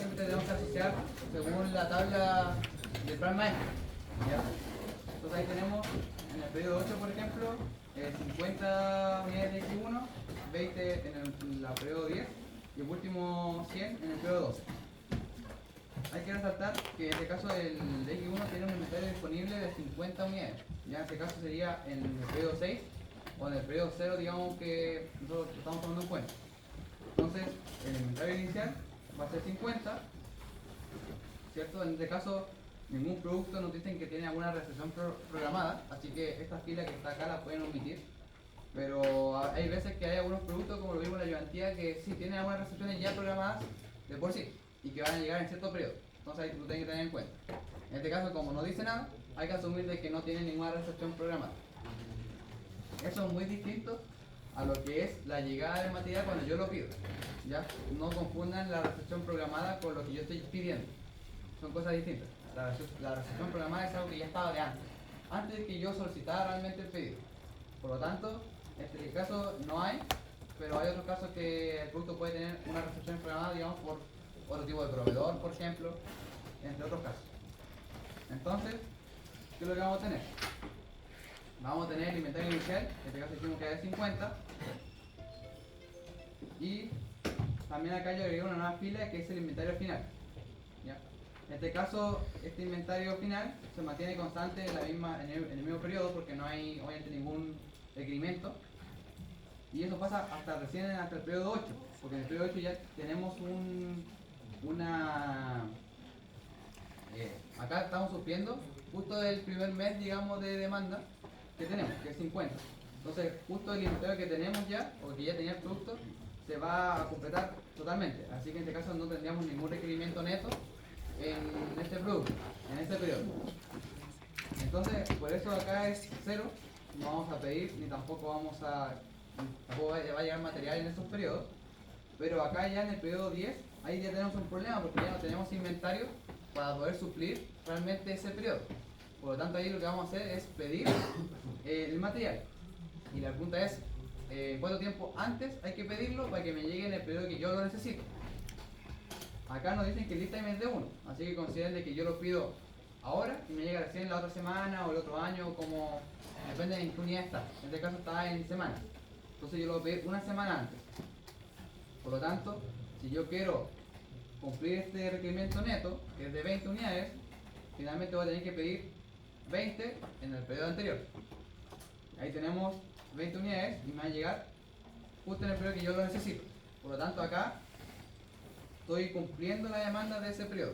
siempre tenemos que asociar según la tabla del plan maestro. ¿Ya? Entonces ahí tenemos en el periodo 8, por ejemplo, 50 unidades de X1, 20 en el periodo 10 y el último 100 en el periodo 12. Hay que resaltar que en este caso el X1 tiene un inventario disponible de 50 unidades. Ya en este caso sería en el periodo 6 o en el periodo 0, digamos que nosotros estamos tomando en cuenta. Entonces el inventario inicial va a ser 50, ¿cierto? En este caso ningún producto nos dicen que tiene alguna restricción programada, así que esta fila que está acá la pueden omitir. Pero hay veces que hay algunos productos, como lo vimos en la ayudantía, que sí tienen algunas restricciones ya programadas de por sí y que van a llegar en cierto periodo. Entonces ahí lo tienen que tener en cuenta. En este caso, como no dice nada, hay que asumir de que no tiene ninguna restricción programada. Eso es muy distinto a lo que es la llegada del material cuando yo lo pido. ¿Ya? No confundan la restricción programada con lo que yo estoy pidiendo. Son cosas distintas. La restricción programada es algo que ya estaba de antes de que yo solicitara realmente el pedido. Por lo tanto, en este caso no hay, pero hay otros casos que el producto puede tener una restricción programada, digamos, por otro tipo de proveedor, por ejemplo, entre otros casos. Entonces, ¿qué es lo que vamos a tener? Vamos a tener el inventario inicial, en este caso dijimos que es 50, y también acá yo agregué una nueva fila que es el inventario final. ¿Ya? En este caso, este inventario final se mantiene constante en el mismo periodo porque no hay obviamente ningún requerimiento. Y eso pasa hasta el periodo 8, porque en el periodo 8 ya tenemos acá estamos supliendo justo el primer mes, digamos, de demanda que tenemos, que es 50. Entonces, justo el inventario que tenemos ya, o que ya tenía el producto, se va a completar totalmente. Así que en este caso no tendríamos ningún requerimiento neto en este producto, en este periodo. Entonces, por eso acá es 0, no vamos a pedir, ni tampoco tampoco va a llegar material en estos periodos. Pero acá ya en el periodo 10, ahí ya tenemos un problema porque ya no tenemos inventario para poder suplir realmente ese periodo. Por lo tanto, ahí lo que vamos a hacer es pedir el material. Y la pregunta es, ¿cuánto tiempo antes hay que pedirlo para que me llegue en el periodo que yo lo necesito? Acá nos dicen que el lead time es de 1, así que consideren de que yo lo pido ahora y me llega recién la otra semana o el otro año, como depende de en qué unidad está. En este caso está en semana. Entonces yo lo voy a pedir una semana antes. Por lo tanto, si yo quiero cumplir este requerimiento neto, que es de 20 unidades, finalmente voy a tener que pedir 20 en el periodo anterior. Ahí tenemos 20 unidades y me va a llegar justo en el periodo que yo lo necesito. Por lo tanto, acá estoy cumpliendo la demanda de ese periodo.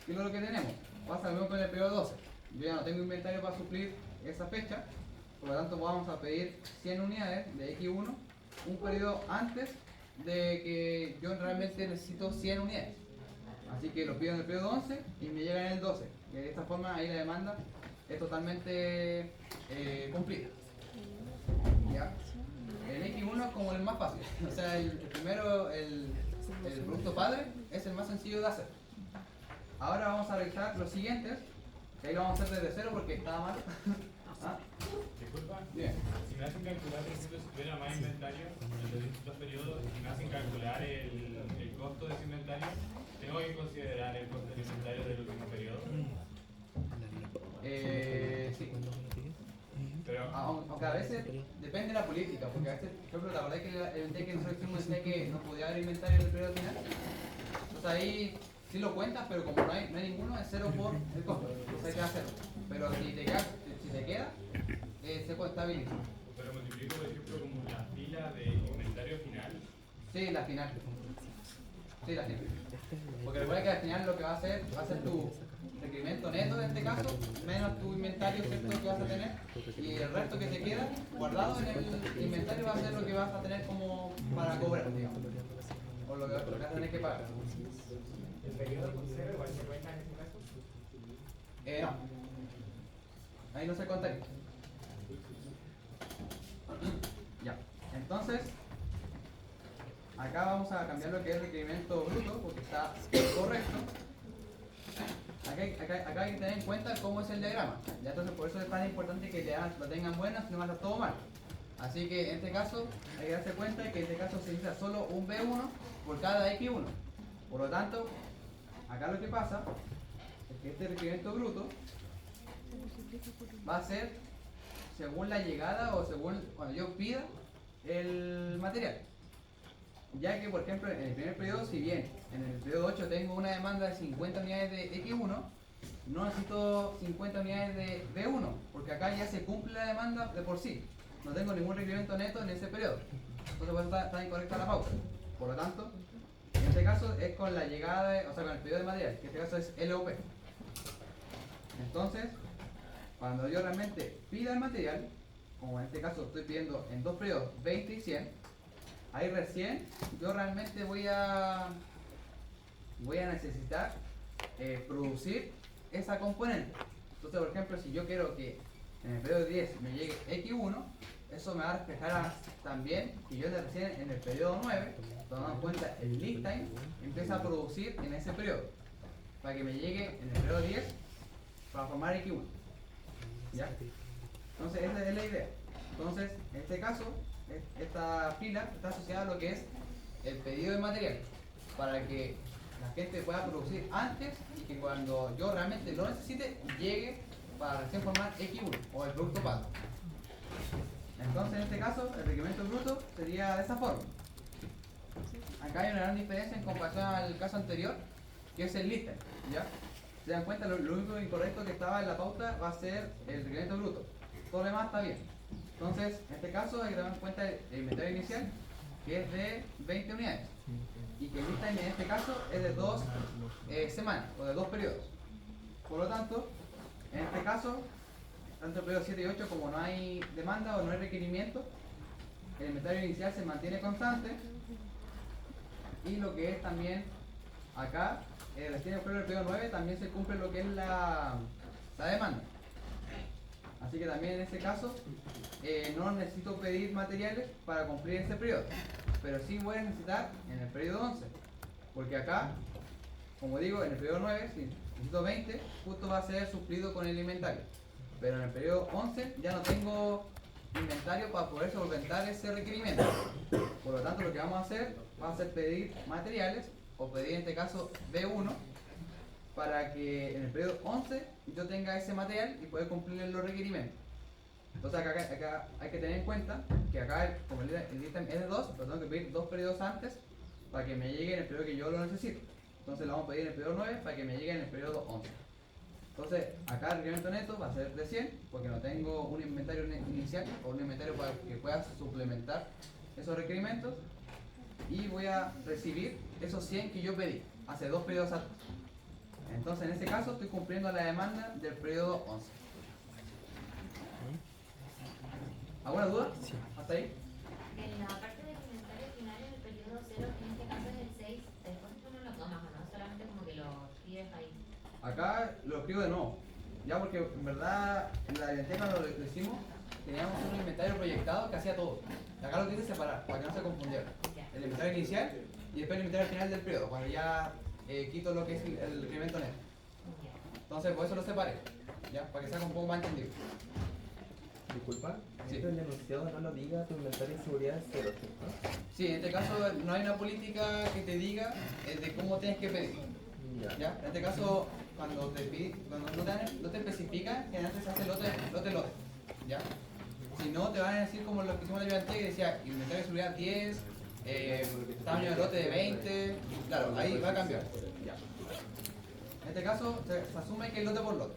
¿Qué es lo que tenemos? Pasa lo mismo con el periodo 12. Yo ya no tengo inventario para suplir esa fecha, por lo tanto vamos a pedir 100 unidades de X1 un periodo antes de que yo realmente necesito 100 unidades. Así que lo pido en el periodo 11 y me llega en el 12. Y de esta forma ahí la demanda es totalmente cumplida. ¿Ya? El X1 es como el más fácil. O sea, el primero, el producto padre, es el más sencillo de hacer. Ahora vamos a realizar los siguientes, que ahí lo vamos a hacer desde cero porque estaba mal. ¿Ah? Disculpa, Bien. si me hacen calcular, por ejemplo, si tuviera más inventario en los distintos periodos y me hacen calcular el costo de ese inventario, ¿tengo que considerar el costo del inventario del último periodo? Sí. Pero, Aunque a veces depende de la política, porque a veces, por ejemplo, la verdad es que el día que nosotros hicimos decía que no podía haber inventario en el periodo final. Entonces ahí sí lo cuentas, pero como no hay ninguno, es 0 por el costo. Entonces hay que hacerlo. Pero si te queda, se contabiliza. pero multiplico, por ejemplo, como la fila de inventario final. Sí, la final. Sí, la final. Porque recuerda que al final lo que va a ser tu requerimiento neto en este caso, menos tu inventario, ¿cierto?, que vas a tener, y el resto que te queda guardado en el inventario va a ser lo que vas a tener como para cobrar, digamos, o lo que vas a tener que pagar. ¿El periodo con 0 igual se cuenta en este caso? No. Ahí no se contaría. Ya. Entonces, acá vamos a cambiar lo que es requerimiento bruto, porque está correcto. Acá hay que tener en cuenta cómo es el diagrama. Ya, entonces por eso es tan importante que lo tengan buenas, si no va a estar todo mal. Así que en este caso hay que darse cuenta de que en este caso se necesita solo un B1 por cada X1. Por lo tanto, acá lo que pasa es que este requerimiento bruto va a ser según la llegada o según cuando yo pida el material. Ya que, por ejemplo, en el primer periodo, si bien en el periodo 8 tengo una demanda de 50 unidades de X1, no necesito 50 unidades de B1, porque acá ya se cumple la demanda de por sí. No tengo ningún requerimiento neto en ese periodo. Entonces, por eso está incorrecta la pauta. Por lo tanto, en este caso es con la llegada, o sea, con el pedido de material, que en este caso es LOP. Entonces, cuando yo realmente pida el material, como en este caso estoy pidiendo en dos periodos 20 y 100, ahí recién yo realmente voy a necesitar producir esa componente. Entonces, por ejemplo, si yo quiero que en el periodo 10 me llegue X1, eso me va a reflejar también que yo recién en el periodo 9, tomando en cuenta el lead time, empieza a producir en ese periodo, para que me llegue en el periodo 10 para formar X1. ¿Ya? Entonces, esa es la idea. Entonces, en este caso, esta fila está asociada a lo que es el pedido de material, para que la gente pueda producir antes y que cuando yo realmente lo necesite, llegue para recién formar X1 o el producto pago. Entonces, en este caso, el requerimiento bruto sería de esa forma. Acá hay una gran diferencia en comparación al caso anterior, que es el lead time, ¿ya? Se dan cuenta, lo único incorrecto que estaba en la pauta va a ser el requerimiento bruto. Todo lo demás está bien. Entonces, en este caso hay que tener en cuenta el inventario inicial, que es de 20 unidades. Y que el lead time en este caso es de 2 semanas o de 2 periodos. Por lo tanto, en este caso, tanto el periodo 7 y 8 como no hay demanda o no hay requerimiento, el inventario inicial se mantiene constante. Y lo que es también acá, recién en el periodo 9 también se cumple lo que es la demanda. Así que también en este caso no necesito pedir materiales para cumplir ese periodo, pero sí voy a necesitar en el periodo 11, porque acá, como digo, en el periodo 9, si necesito 20, justo va a ser suplido con el inventario, pero en el periodo 11 ya no tengo inventario para poder solventar ese requerimiento. Por lo tanto, lo que vamos a hacer va a ser pedir materiales, o pedir en este caso B1, para que en el periodo 11 yo tenga ese material y poder cumplir los requerimientos. Entonces acá hay que tener en cuenta que acá, como el ítem es de 2, lo tengo que pedir 2 periodos antes para que me llegue en el periodo que yo lo necesito. Entonces lo vamos a pedir en el periodo 9 para que me llegue en el periodo 11. Entonces acá el requerimiento neto va a ser de 100 porque no tengo un inventario inicial o un inventario para que pueda suplementar esos requerimientos, y voy a recibir esos 100 que yo pedí hace 2 periodos antes. Entonces en este caso estoy cumpliendo la demanda del periodo 11. ¿Alguna duda? Sí. ¿Hasta ahí? En la parte del inventario final en el periodo 0, en este caso es el 6, después tú no lo tomas, ¿o no? Solamente como que lo pides ahí. Acá lo escribo de nuevo, ya, porque en verdad en la biblioteca cuando lo hicimos teníamos un inventario proyectado que hacía todo. Acá lo quise separar para que no se confundiera. Ya. El inventario inicial y después el inventario final del periodo, cuando ya quito lo que es el requerimiento neto. Ya. Entonces por eso lo separé, ya, para que sea un poco más entendido. Disculpa, Sí. el enunciado no lo diga, tu inventario de seguridad es 0, ¿cierto? Sí, en este caso no hay una política que te diga de cómo tienes que pedir. Ya. ¿Ya? En este caso, cuando no te especifica, generalmente se hace lote. ¿Ya? Si no, te van a decir como lo que hicimos en el que decía inventario de seguridad 10, tamaño de lote de 20, claro, ahí va a cambiar. ¿Ya? En este caso, se asume que es lote por lote.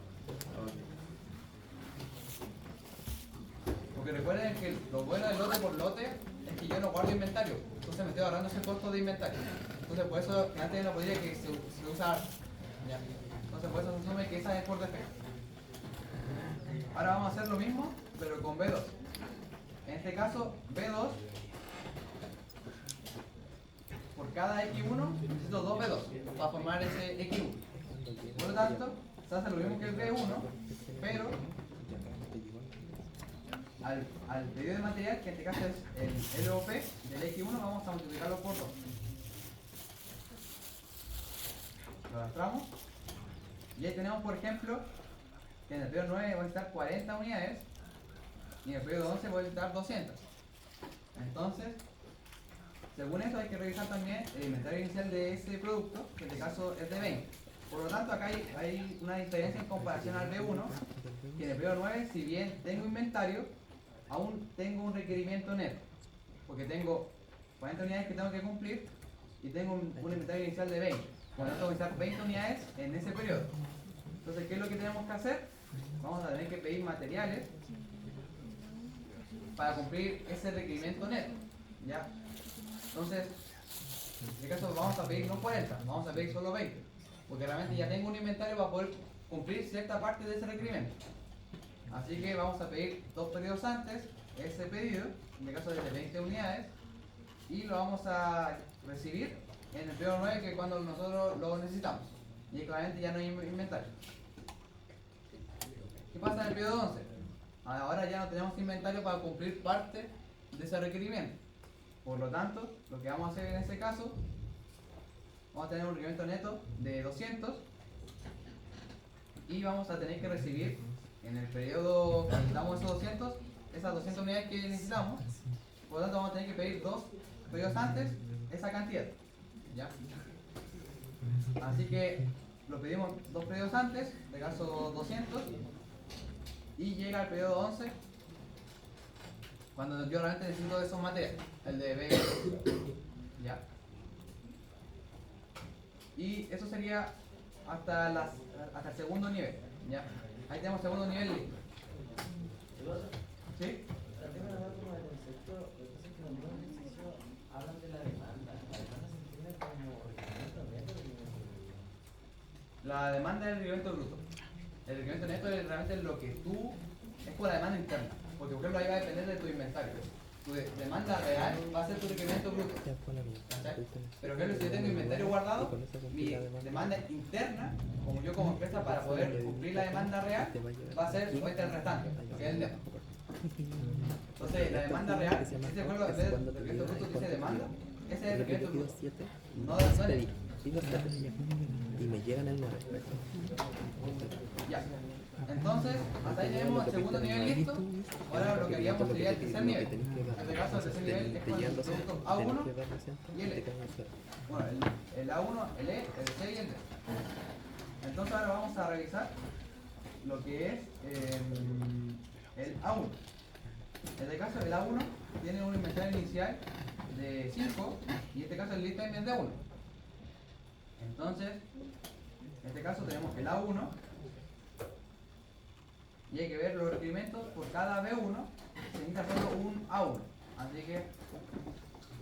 Porque recuerden que lo bueno del lote por lote es que yo no guardo inventario, entonces me estoy ahorrando ese costo de inventario. Entonces por eso que antes no podía que se usa harto. ¿Ya? Entonces por eso se asume que esa es por defecto. Ahora vamos a hacer lo mismo, pero con B2. En este caso, B2, por cada X1 necesito 2 B2 para formar ese X1. Por lo tanto, se hace lo mismo que el B1, pero al pedido de material, que en este caso es el LOP del X1, vamos a multiplicarlo por 2. Lo arrastramos. Y ahí tenemos, por ejemplo, que en el periodo 9 voy a necesitar 40 unidades y en el periodo 11 voy a necesitar 200. Entonces, Según eso hay que revisar también el inventario inicial de ese producto, que en este caso es de 20. Por lo tanto, acá hay una diferencia en comparación al B1, que en el periodo 9, si bien tengo inventario, aún tengo un requerimiento neto, porque tengo 40 unidades que tengo que cumplir y tengo un inventario inicial de 20. Por lo tanto, voy a necesitar 20 unidades en ese periodo. Entonces, ¿qué es lo que tenemos que hacer? Vamos a tener que pedir materiales para cumplir ese requerimiento neto, ¿ya? Entonces, en este caso vamos a pedir no 40, vamos a pedir solo 20, porque realmente ya tengo un inventario para poder cumplir cierta parte de ese requerimiento. Así que vamos a pedir 2 periodos antes ese pedido, en este caso de 20 unidades, y lo vamos a recibir en el periodo 9, que es cuando nosotros lo necesitamos, y claramente ya no hay inventario. ¿Qué pasa en el periodo 11? Ahora ya no tenemos inventario para cumplir parte de ese requerimiento. Por lo tanto, lo que vamos a hacer en este caso, vamos a tener un requerimiento neto de 200 y vamos a tener que recibir en el periodo que necesitamos esos 200, esas 200 unidades que necesitamos. Por lo tanto, vamos a tener que pedir 2 periodos antes esa cantidad, ¿ya? Así que lo pedimos 2 periodos antes, de caso 200, y llega el periodo 11 cuando yo realmente necesito esos materiales, el de B, ¿ya? Y eso sería hasta el segundo nivel, ¿ya? Ahí tenemos segundo nivel listo. ¿Sí? La tengo una como de concepto, lo que pasa es que los nuevos ejercicios hablan de la demanda. La demanda se entiende como requerimiento neto o requerimiento bruto. La demanda es el requerimiento bruto. El requerimiento neto es realmente lo que tú, es por la demanda interna, porque por ejemplo ahí va a depender de tu inventario. Tu demanda real va a ser tu requerimiento bruto, ¿cachai? Pero por ejemplo, si yo tengo inventario guardado, mi demanda interna, como yo como empresa, para poder cumplir la demanda real, va a ser supuesta el restante, que es el neto. Entonces, la demanda real, si te acuerdas del requerimiento bruto que dice demanda, ese es el requerimiento bruto, no del neto. Y me llegan el 9. Ya. Entonces, hasta ahí tenemos el segundo nivel listo. Ahora lo que haríamos sería el tercer nivel. En este caso, el tercer nivel es con el producto A1 y el E. Bueno, el A1, el E, el C y el D. Entonces ahora vamos a revisar lo que es el A1. En este caso, el A1 tiene un inventario inicial de 5 y en este caso el lead time es de 1. Entonces, en este caso tenemos el A1 y hay que ver los requerimientos por cada B1, se necesita solo un A1. Así que,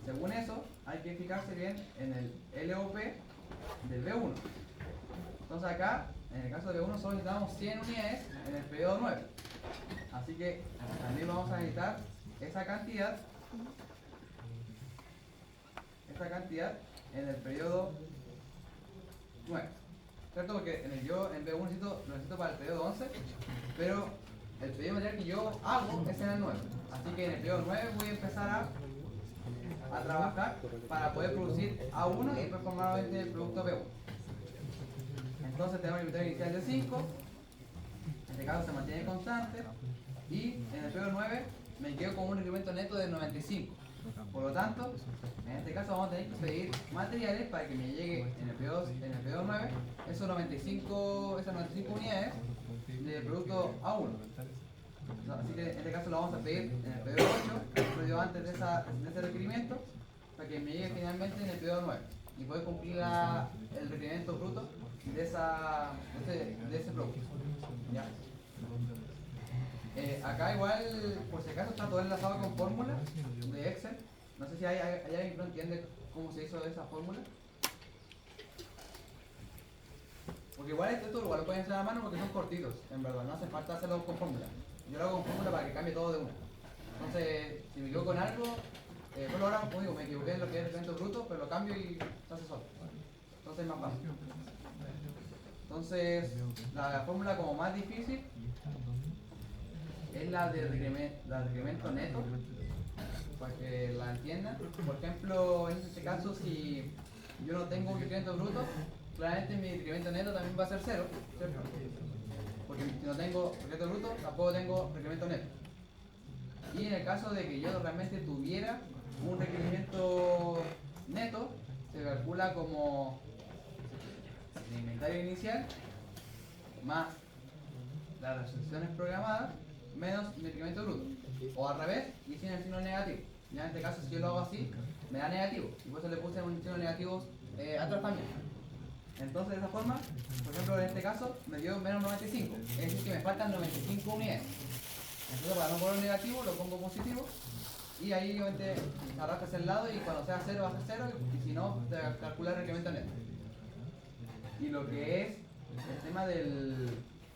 según eso, hay que fijarse bien en el LOP del B1. Entonces acá, en el caso de B1, solo necesitamos 100 unidades en el periodo 9. Así que también vamos a necesitar esa cantidad en el periodo 9, ¿cierto? Porque yo en B1 lo necesito para el periodo 11, pero el pedido material que yo hago es en el 9. Así que en el periodo 9 voy a empezar a trabajar para poder producir A1 y después formar el producto B1. Entonces tenemos el inventario inicial de 5, en este caso se mantiene constante, y en el periodo 9 me quedo con un requerimiento neto de 95. Por lo tanto, en este caso vamos a tener que pedir materiales para que me llegue en el periodo 9 esas 95 unidades de producto A1. Así que en este caso lo vamos a pedir en el periodo 8, un periodo antes de ese requerimiento, para que me llegue finalmente en el periodo 9 y poder cumplir el requerimiento bruto de ese producto. ¿Ya? Acá igual, por si acaso, está todo enlazado con fórmulas de Excel. No sé si hay alguien que no entiende cómo se hizo esa fórmula. Porque igual esto igual lo pueden hacer a mano porque son cortitos, en verdad, no hace falta hacerlo con fórmula. Yo lo hago con fórmula para que cambie todo de una. Entonces, si me equivoco en algo, pues ahora, como digo, me equivoqué en lo que es el requerimiento bruto, pero lo cambio y se hace solo. Entonces es más fácil. Entonces, la fórmula como más difícil es la de requerimiento neto, para que la entiendan. Por ejemplo, en este caso, si yo no tengo un requerimiento bruto, claramente mi requerimiento neto también va a ser 0, ¿cierto? Porque si no tengo requerimiento bruto, tampoco tengo requerimiento neto. Y en el caso de que yo realmente tuviera un requerimiento neto se calcula como el inventario inicial más las restricciones programadas menos mi requerimiento bruto. O al revés, y sin el signo negativo. Ya en este caso, si yo lo hago así, me da negativo. Y por eso le puse un signo negativo atrás también. Entonces, de esa forma, por ejemplo, en este caso, me dio menos 95. Es decir, que me faltan 95 unidades. Entonces, para no poner negativo, lo pongo positivo. Y ahí, obviamente, arrastras el lado y cuando sea 0, baja 0. Y si no, te calcula el requerimiento neto. Y lo que es el tema del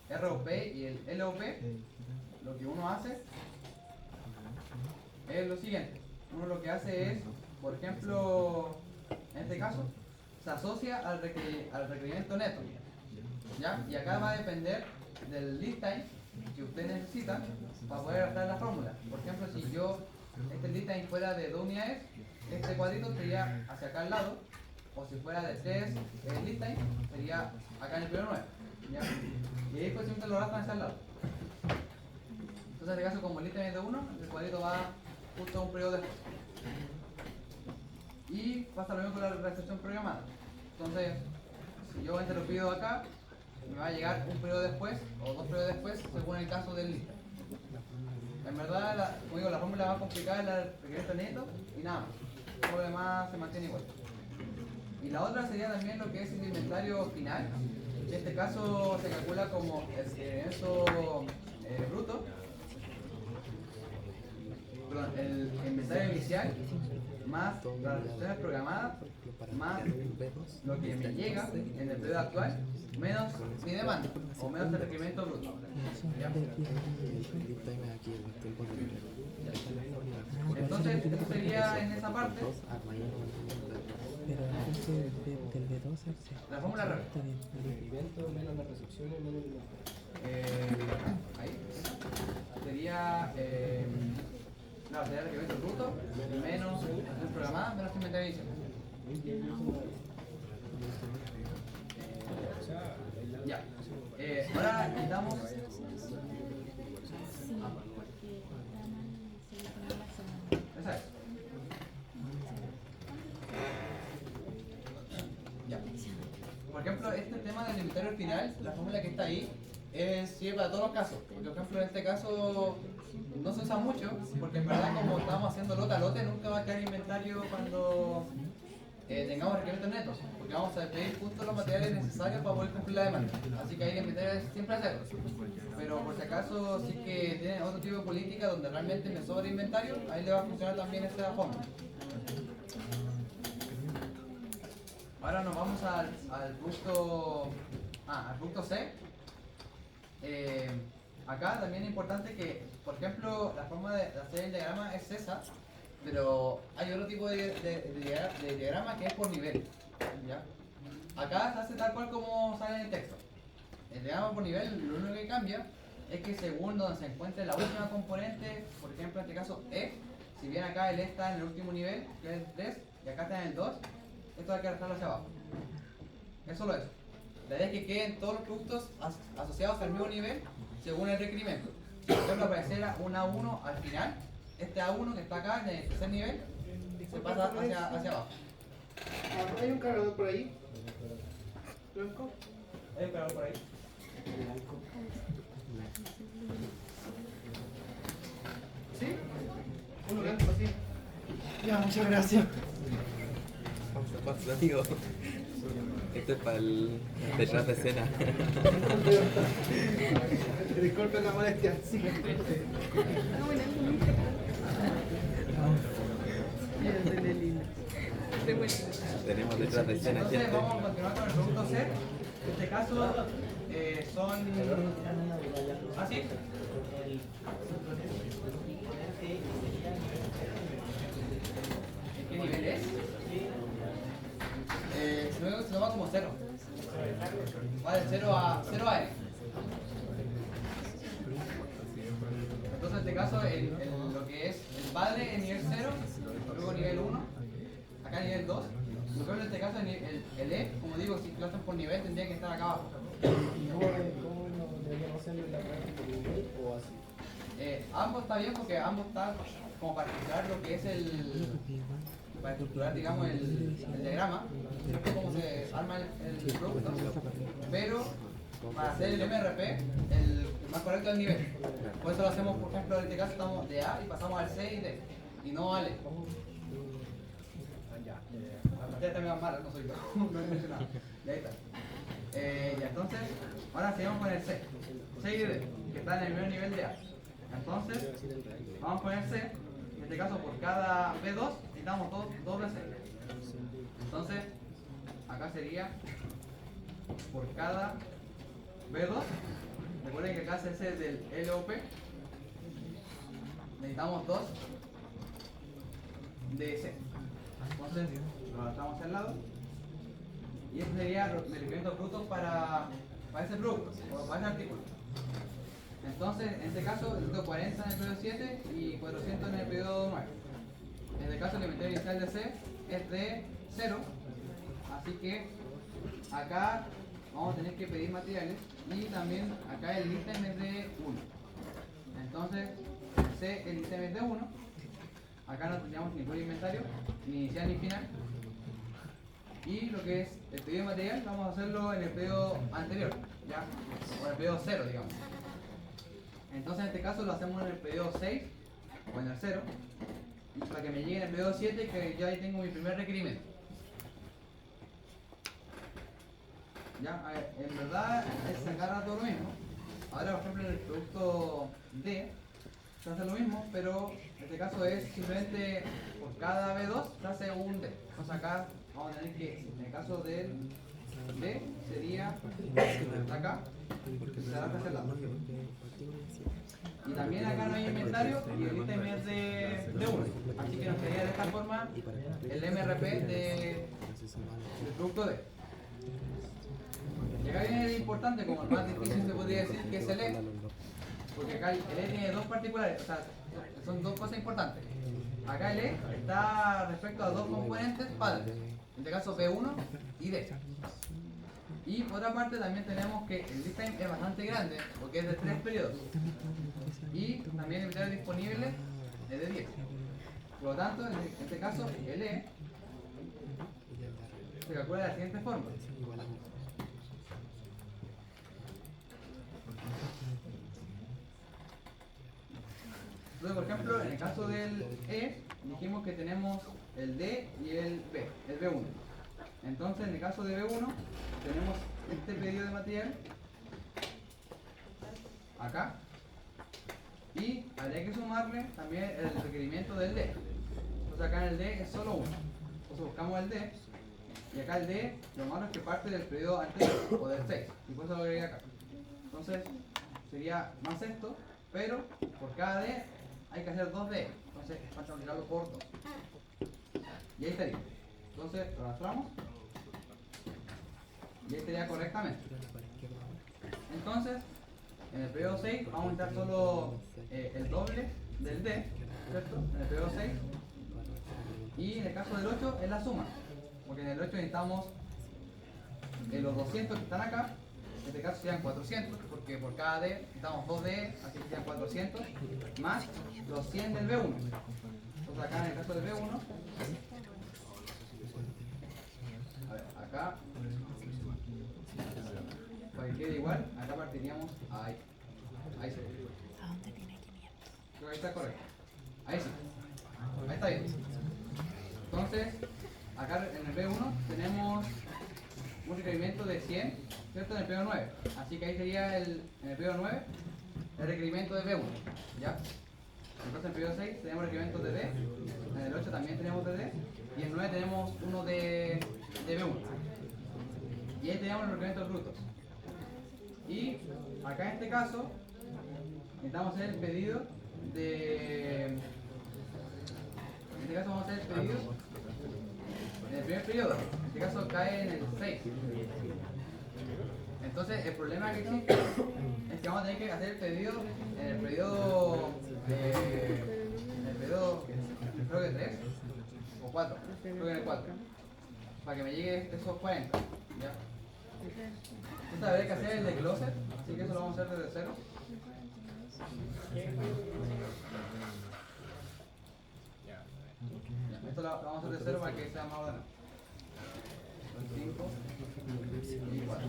ROP y el LOP, lo que uno hace es lo siguiente. Uno lo que hace es, por ejemplo, en este caso, se asocia al requerimiento neto, ¿ya? Y acá va a depender del list time que usted necesita para poder adaptar la fórmula. Por ejemplo, si yo, este list time fuera de 2 unidades, este cuadrito sería hacia acá al lado, o si fuera de 3 list time, sería acá en el primero 9, ¿ya? Y ahí pues siempre lo arrastran hacia el lado. Entonces, en este caso, como el list time es de 1, el cuadrito va justo a un periodo después. Y pasa lo mismo con la recepción programada. Entonces, si yo lo pido acá, me va a llegar un periodo después o 2 periodos después, según el caso del list. En verdad, como digo, la fórmula más complicada es el requerimiento neto y nada más. Todo lo demás se mantiene igual. Y la otra sería también lo que es el inventario final. En este caso se calcula como el requerimiento bruto. Perdón, el inventario inicial más las restricciones programadas más lo que me llega en el periodo actual menos mi demanda o menos el requerimiento bruto. ¿Ya? Entonces, esto sería en esa parte Pero entonces del B2 la fórmula real. está bien. Evento menos las recepciones menos el Ahí sería no, sería el requerimiento bruto menos restricciones programadas menos inventario inicial. Ya. Ahora necesitamos. Esa es. Ya. Por ejemplo, este tema del inventario final, la fórmula que está ahí, sirve para todos los casos. Porque, por ejemplo, en este caso no se usa mucho, porque en verdad, como estamos haciendo lote a lote, nunca va a quedar inventario cuando tengamos requerimientos netos, porque vamos a pedir justo los materiales necesarios para poder cumplir la demanda. Así que ahí el inventario es siempre a cero. Pero por si acaso, si es que tienen otro tipo de política donde realmente me sobra inventario, ahí le va a funcionar también esta fórmula. Ahora nos vamos al punto C. Acá también es importante que, por ejemplo, la forma de hacer el diagrama es esa, pero hay otro tipo de diagrama que es por nivel, ¿ya? Acá se hace tal cual como sale en el texto. El diagrama por nivel, lo único que cambia es que según donde se encuentre la última componente, por ejemplo en este caso E, si bien acá el E está en el último nivel, que es el 3, y acá está en el 2, esto hay que arrastrarlo hacia abajo. Es solo eso. La idea es que queden todos los productos asociados al mismo nivel según el requerimiento. Si por ejemplo apareciera un A1 al final, este A1 que está acá en el tercer nivel se pasa hacia abajo. ¿Hay un cargador por ahí? ¿Blanco? ¿Hay un cargador por ahí? ¿Sí? Uno blanco, sí. Ya, muchas gracias. Pausa, amigo. Esto es para el detrás de escena. Disculpen la molestia. Sí. Tenemos detrás de escena, Entonces gente. vamos a continuar con el producto C. En este caso son... ¿Ah, sí? ¿En qué nivel es? Luego se toma como 0. Va de 0 a N. Entonces en este caso lo que es el padre es nivel 0, luego nivel 1, acá nivel 2. Luego en este caso el E, como digo, si lo hacen por nivel tendría que estar acá abajo. ¿Cómo no deberíamos hacerlo en la práctica por nivel o así? Ambos está bien porque ambos están como para estructurar lo que es para estructurar, digamos, el diagrama, ¿cierto? Cómo se arma el producto, pero para hacer el MRP, el más correcto es el nivel. Por eso lo hacemos, por ejemplo, en este caso estamos de A y pasamos al C y D, y no al E. Ya también mal, no soy yo, no he mencionado. Y ahí está. Y entonces, ahora seguimos con el C. C y D, que está en el primer nivel de A. Entonces, vamos a poner C. En este caso, por cada B2, necesitamos dos de C. Entonces, acá sería por cada B2. Recuerden que acá es el del LOP. Necesitamos 2 de C. Entonces, lo adaptamos hacia el lado. Y este sería el requerimiento bruto para ese producto, o para ese artículo. Entonces, en este caso, necesito 40 en el periodo 7 y 400 en el periodo 9. En este caso, el inventario inicial de C es de 0. Así que acá vamos a tener que pedir materiales y también acá el ítem es de 1. Entonces, C, el ítem es de 1. Acá no tendríamos ningún inventario, ni inicial ni final. Y lo que es el pedido de material, vamos a hacerlo en el pedido anterior, ¿ya? O en el pedido 0, digamos. Entonces, en este caso lo hacemos en el pedido 6 o en el 0. Y para que me llegue en el pedido 7, que ya ahí tengo mi primer requerimiento. Ya, a ver, en verdad es sacar a todo lo mismo. Ahora, por ejemplo, en el producto D se hace lo mismo, pero en este caso es simplemente por cada B2 se hace un D. Entonces acá vamos a tener que, en el caso del D, sería acá, que se hará hacia el lado. Y también acá no hay inventario y el ítem es de 1. Así que nos quedaría de esta forma el MRP del producto D. Y acá viene el importante, como el más difícil se podría decir, que es el E. Porque acá el E tiene dos particulares, o sea, son dos cosas importantes. Acá el E está respecto a dos componentes padres, en este caso B1 y D. Y por otra parte también tenemos que el lead time es bastante grande, porque es de 3 periodos. Y también el inventario disponible es de 10. Por lo tanto, en este caso, el E se calcula de la siguiente forma. Entonces, por ejemplo, en el caso del E, dijimos que tenemos el D y el B, el B1. Entonces, en el caso de B1, tenemos este pedido de material acá y habría que sumarle también el requerimiento del D. Entonces, acá en el D es solo 1. Entonces, buscamos el D y acá el D, lo malo es que parte del periodo anterior o del 6, y por eso lo agregué acá. Entonces, sería más esto, pero por cada D hay que hacer 2 D. Entonces, es para multiplicarlo por 2. Y ahí estaría. Entonces, lo arrastramos. Y ahí estaría correctamente. Entonces, en el periodo 6 vamos a necesitar solo el doble del D, ¿cierto? En el periodo 6. Y en el caso del 8 es la suma. Porque en el 8 necesitamos los 200 que están acá. En este caso serían 400, porque por cada D necesitamos 2 D, así que serían 400, más los 100 del B1. Entonces acá en el caso del B1, a ver, acá, para que quede igual, acá partiríamos ahí. Ahí sí. Creo que ahí está correcto. Ahí sí. Ahí está bien. Entonces, acá en el B1 tenemos un requerimiento de 100, ¿cierto? En el periodo 9. Así que ahí sería en el periodo 9 el requerimiento de B1. ¿Ya? Entonces en el periodo 6 tenemos requerimientos de D, en el 8 también tenemos de D, y en el 9 tenemos uno de B1. Y ahí tenemos los requerimientos brutos. Y acá en este caso necesitamos hacer el pedido de... En este caso vamos a hacer el pedido en el primer periodo. En este caso cae en el 6. Entonces el problema que existe es que vamos a tener que hacer el pedido en el periodo creo que 3 o 4, creo que en el 4, para que me llegue esos 40. ¿Ya? Entonces habría que hacer el de closet, así que eso lo vamos a hacer desde 0. Ya, esto lo vamos a hacer de cero para que sea más ordenado. Son 5 y 4.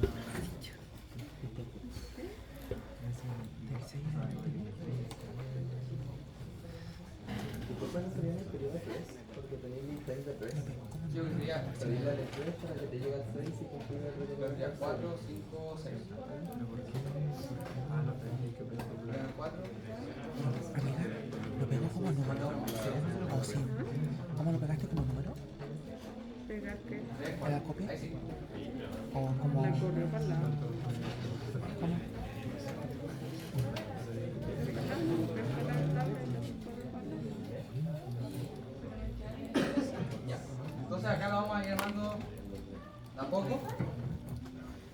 ¿Por qué no sería en el periodo 3? Porque tenéis un 6 de 3. Yo diría, Pero la lectura para que te llegue al 6 y cumplir el reto de sería 4, 5, 6. 4. ¿Lo pegó como número? ¿O sí? ¿Cómo lo pegaste como número? ¿Pegar qué? ¿La copia? Ahí sí. ¿O como...? La corrió para el lado. ¿Cómo? Ya. Entonces acá lo vamos a ir armando de a poco.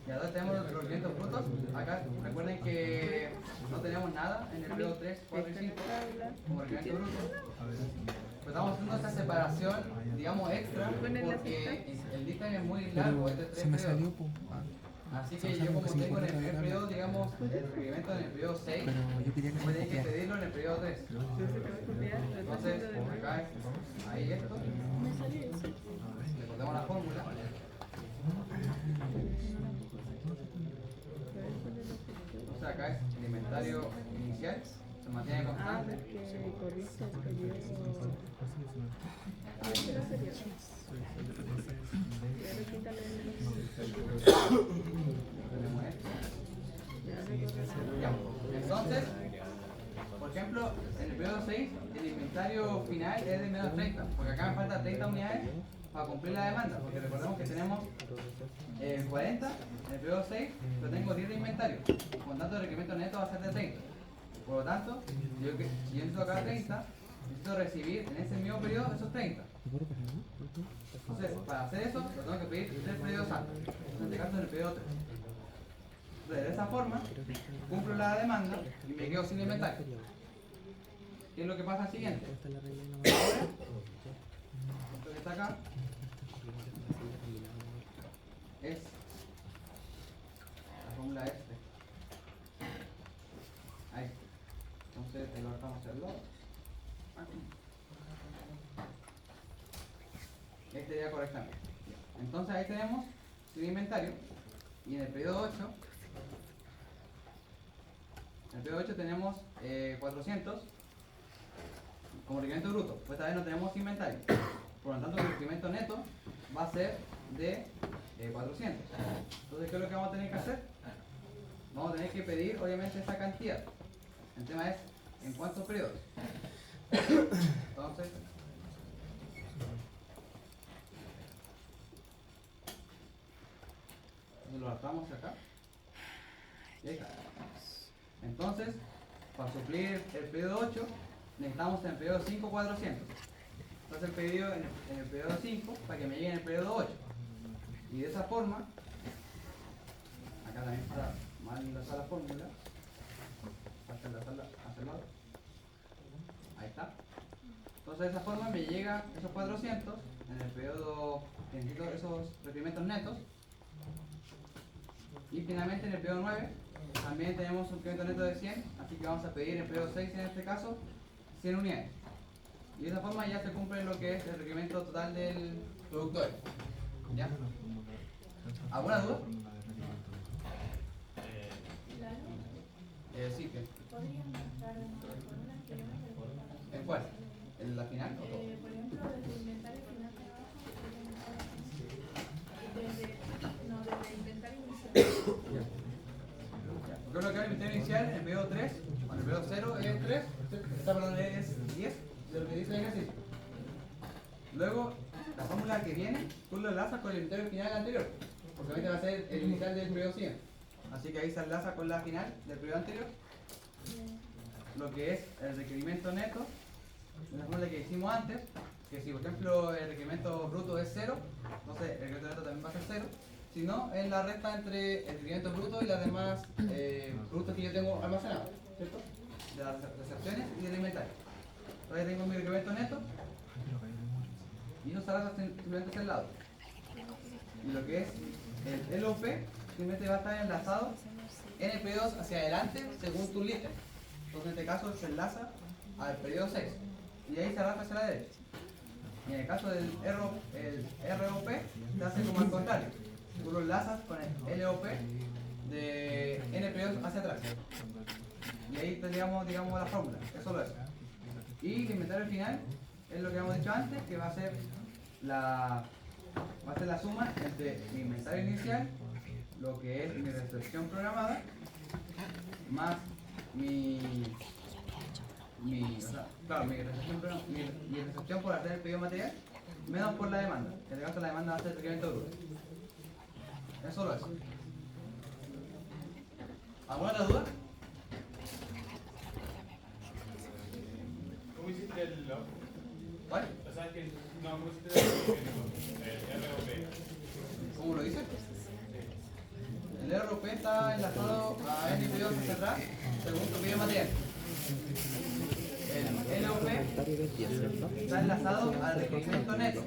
Y ahora tenemos los requerimientos brutos. Acá recuerden que no tenemos nada en el periodo 3, 4 y 5 como requerimiento bruto. Pues estamos haciendo esta separación, digamos, extra porque el dictamen es muy largo, es de 3 Se me salió, periodos. pues. Así que yo como tengo en el primer periodo, digamos, el requerimiento en el periodo 6, Pero yo quería que se voy a me tener que copiara. pedirlo en el periodo 3. Entonces, acá es, ahí esto, recordemos la fórmula. Entonces acá es el inventario inicial, se mantiene Ah, constante. porque corriste el periodo. ¿Qué sería? Y ahora quítale Tenemos esto. los... Ya. Entonces, por ejemplo, en el periodo 6, el inventario final es de menos 30, porque acá me falta 30 unidades para cumplir la demanda, porque recordemos que tenemos 40 en el periodo 6, pero tengo 10 de inventario, con tanto el requerimiento neto va a ser de 30. Por lo tanto, si yo necesito acá 30, necesito recibir en ese mismo periodo esos 30. Entonces, para hacer eso, lo tengo que pedir 3 periodos antes, en este caso en el periodo 3. Entonces, de esa forma, cumplo la demanda y me quedo sin inventario. ¿Qué es lo que pasa al siguiente? Ahora, esto que está acá es la fórmula este. Ahí. Entonces, lo vamos a hacerlo. Este sería correctamente. Entonces, ahí tenemos el inventario. Y en el periodo 8, tenemos 400 como requerimiento bruto. Pues esta vez no tenemos inventario. Por lo tanto, el requerimiento neto va a ser de 400. Entonces, ¿qué es lo que vamos a tener que hacer? Vamos a tener que pedir, obviamente, esa cantidad. El tema es, ¿en cuántos periodos? Entonces, lo adaptamos acá. Y ahí está. Entonces, para suplir el periodo 8, necesitamos en el periodo 5 400. Entonces el pedido en el periodo 5 para que me llegue en el periodo 8. Y de esa forma, acá también está mal enlazar la fórmula. Hasta enlazarla hacia el lado. Ahí está. Entonces de esa forma me llega esos 400 en el periodo que necesito esos requerimientos netos. Y finalmente en el periodo 9 también tenemos un requerimiento neto de 100, así que vamos a pedir en el periodo 6 en este caso 100 unidades. Y de esa forma ya se cumple lo que es el requerimiento total del productor. ¿Ya? ¿Alguna duda? Sí, que. ¿Podrían mostrar las fórmulas que yo me recuerdo? ¿En cuál? ¿En la final o todo? Por ejemplo, desde el inventario final de abajo, desde el inventario inicial. Yo creo que el inventario inicial en el periodo 3, o en el periodo 0 es 3, perdón, es 10 de lo que dice el ejercicio. Luego, la fórmula que viene, tú lo enlazas con el inventario final anterior, porque ahorita va a ser el inicial del periodo 100. Así que ahí se enlaza con la final del periodo anterior. Lo que es el requerimiento neto, la fórmula que hicimos antes, que si por ejemplo el requerimiento bruto es 0, entonces el requerimiento neto también va a ser 0. Si no, es la resta entre el requerimiento bruto y las demás productos que yo tengo almacenados, ¿cierto? De las recepciones y del inventario. Entonces tengo mi requerimiento neto y eso estará simplemente hacia el lado. Y lo que es el LOP simplemente va a estar enlazado en el periodo hacia adelante según tu lista. Entonces en este caso se enlaza al periodo 6 y ahí se arrastra hacia la derecha. Y en el caso del ROP se hace como al contrario. Tú lo enlazas con el LOP de n periodos hacia atrás. Y ahí tendríamos, digamos, la fórmula, es solo eso. Y el inventario final es lo que hemos dicho antes, que va a ser la suma entre mi inventario inicial, lo que es mi recepción programada, más mi recepción por hacer el pedido material, menos por la demanda. En este caso la demanda va a ser el requerimiento bruto. Es solo eso. ¿Alguna otra duda? ¿Cómo hiciste el log? ¿Cuál? O sea, que no, ¿cómo hiciste el ROP? ¿Cómo lo dice? El ROP está enlazado a n periodos hacia atrás según tu pedido material. El LOP está enlazado al requerimiento neto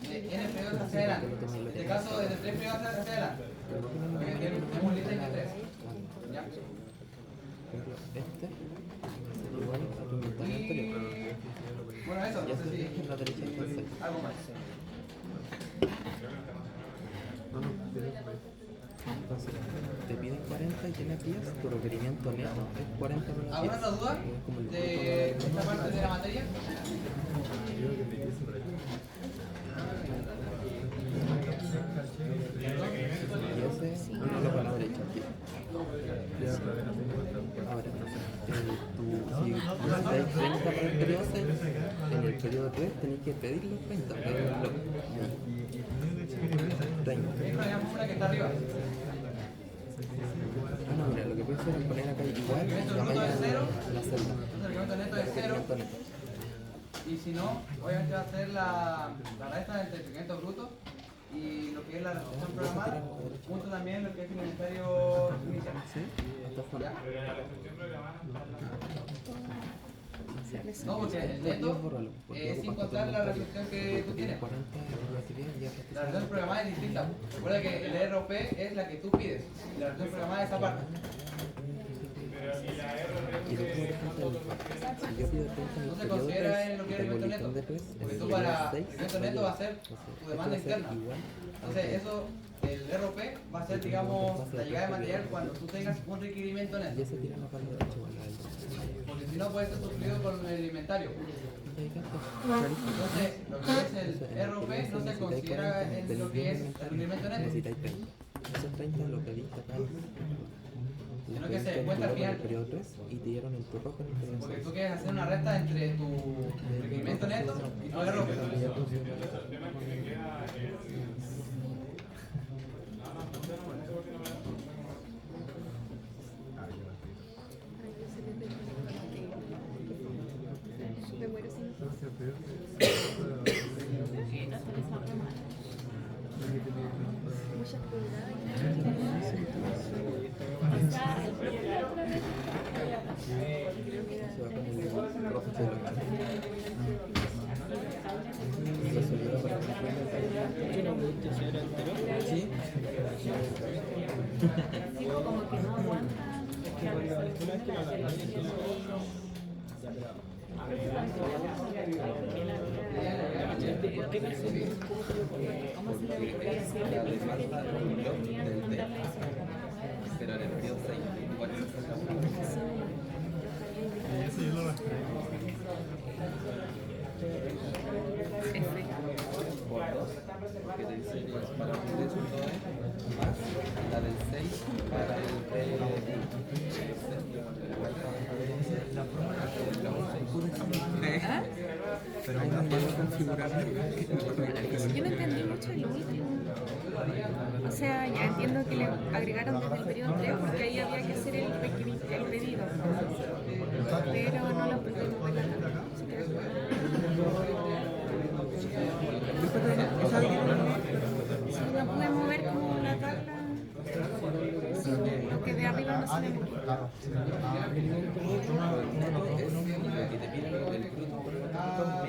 de n periodos hacia adelante. En este caso, desde 3 periodos hacia adelante. Tenemos un límite de 3. ¿Ya? Igual a tu inventario anterior. Bueno, eso, no Ya sé te si dije en la derecha entonces. algo más. Entonces, te piden 40 y tienes 10, tu requerimiento neto es 40 menos 10. ¿Alguna otra duda Es como el de esta parte de la materia? Y ese uno lo va a la derecha aquí. Ahora, si necesitáis 30 para el periodo 6, en el periodo 3 tenéis que pedir los 30. Pedir los 30. Esta es la fórmula que está arriba. Ah, no, mira, lo que puedes hacer es poner acá igual, El requerimiento bruto llamáis es 0, a la celda. el requerimiento neto es 0. Requerimiento neto. Y si no, obviamente va a ser la resta entre el requerimiento bruto y lo que es la recepción programada, junto también lo que es el inventario inicial. Esta forma. ¿Ya? Pero la recepción programada no está en la... No, porque el neto es sin contar la recepción que tú tienes. 40 La recepción programada es distinta. Recuerda que el ROP es la que tú pides y la recepción programada es esa parte. Pero si la Y ROP después, si yo pido 30 en No el se periodo considera 3, en lo que es el tengo el requerimiento listón neto. de 3, Porque en tú el para periodo el 6 requerimiento neto va a ser tu demanda interna. Entonces eso, el ROP va a ser, digamos, la llegada de material cuando tú tengas un requerimiento y neto. ese tira la parte derecha igual a él. Porque si no puede ser suplido con el inventario. Entonces, lo que es el ROP no se considera en lo que es el requerimiento neto. Necesitáis 30. Esos 30 lo pediste acá. Sino que se cuenta al en el final. periodo 3 y te dieron el tu rojo en el periodo Porque 6. tú quieres hacer una resta entre tu requerimiento neto y tu ROP. el tema es que me queda nada más, no sé por qué no me da. Me muero sin muchas pulgadas. Se va con el rojo de los 8. Se subió para que sí. Tipo como que no aguanta. Pero en el periodo 6 igual por 2, porque te dice que es para el de su más la del 6 para el pero ahí no puedo configurar. Yo no entendí mucho el último. O sea, ya entiendo que le agregaron desde el periodo 3 porque ahí había que hacer el pedido. Pero no lo pude mover la tabla. Sí, no pude mover como la tabla. Lo que de arriba no se me movió. Que te piden el bruto con menos Ah,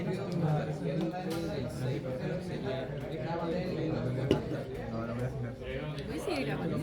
Voy a seguir grabando.